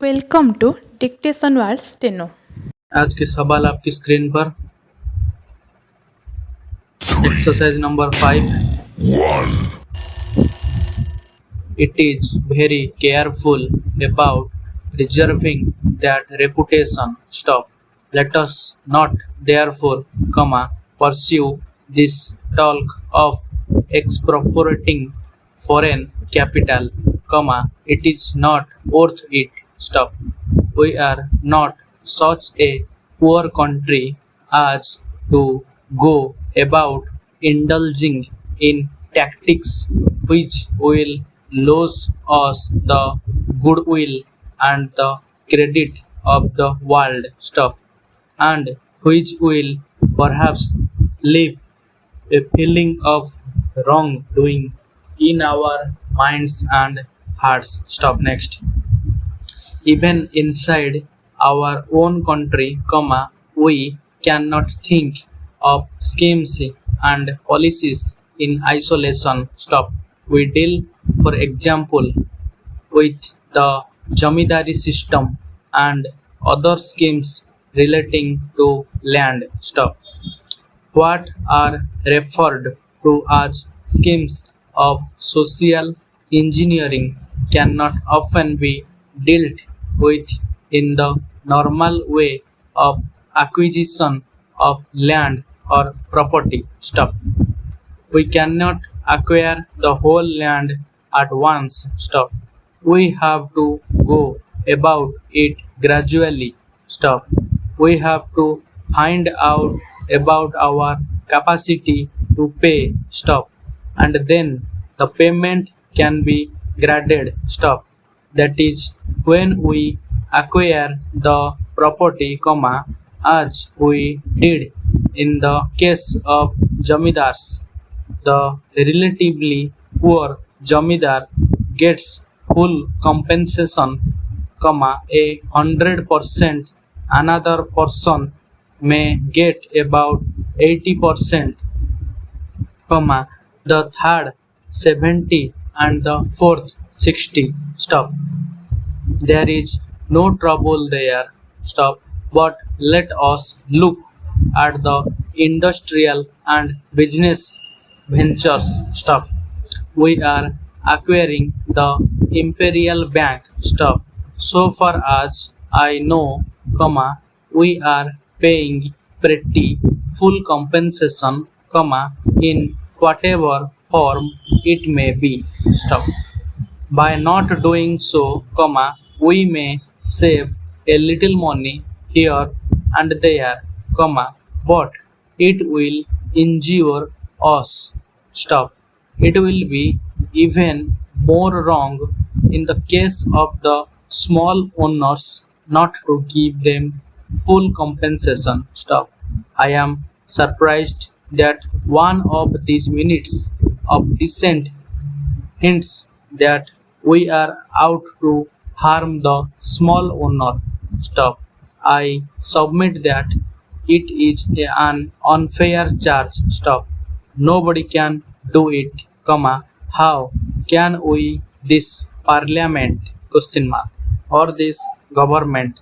Welcome to dictation world steno. आज के सवाल आपकी स्क्रीन पर। Exercise number 5। It is very careful about preserving that reputation. Stop. Let us not therefore, pursue this talk of expropriating foreign capital, it is not worth it. Stop. We are not such a poor country as to go about indulging in tactics which will lose us the goodwill and the credit of the world. Stop. And which will perhaps leave a feeling of wrongdoing in our minds and hearts. Stop. Next. Even inside our own country, we cannot think of schemes and policies in isolation. Stop. We deal, for example, with the Jamidari system and other schemes relating to land. Stop. What are referred to as schemes of social engineering cannot often be dealt with in the normal way of acquisition of land or property. Stop. We cannot acquire the whole land at once. Stop. We have to go about it gradually. Stop. We have to find out about our capacity to pay. Stop. And then the payment can be graded. Stop. That is when we acquire the property, as we did in the case of Jamidars. The relatively poor Jamidar gets full compensation, 100%. Another person may get about 80%, the third 70, and the fourth 60. Stop. There is no trouble there. Stop. But let us look at the industrial and business ventures. Stop. We are acquiring the Imperial Bank. Stop. So far as I know, we are paying pretty full compensation, in whatever form it may be. Stop. By not doing so, we may save a little money here and there, but it will injure us. Stop. It will be even more wrong in the case of the small owners not to give them full compensation. Stop. I am surprised that one of these minutes of dissent hints that we are out to harm the small owner. Stop. I submit that it is an unfair charge. Stop. Nobody can do it, how can we, this parliament, or this government,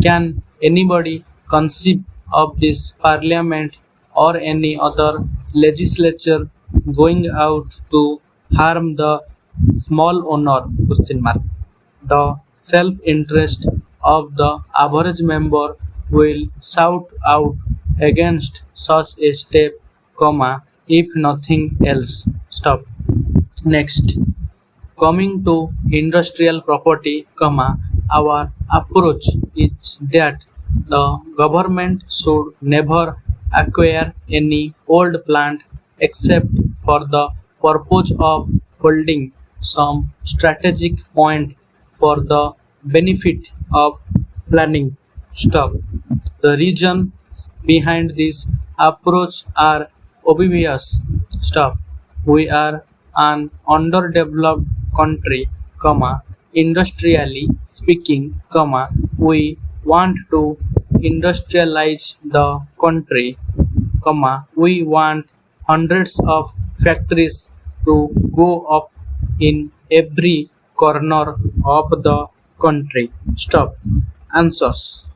can anybody conceive of this parliament or any other legislature going out to harm the small owner, the self-interest of the average member will shout out against such a step, if nothing else. Stop. Next. Coming to industrial property, our approach is that the government should never acquire any old plant except for the purpose of holding some strategic point for the benefit of planning. Stop. The reason behind this approach are obvious. Stop. We are an underdeveloped country, industrially speaking, we want to industrialize the country, we want hundreds of factories to go up in every corner of the country. Stop. Answers.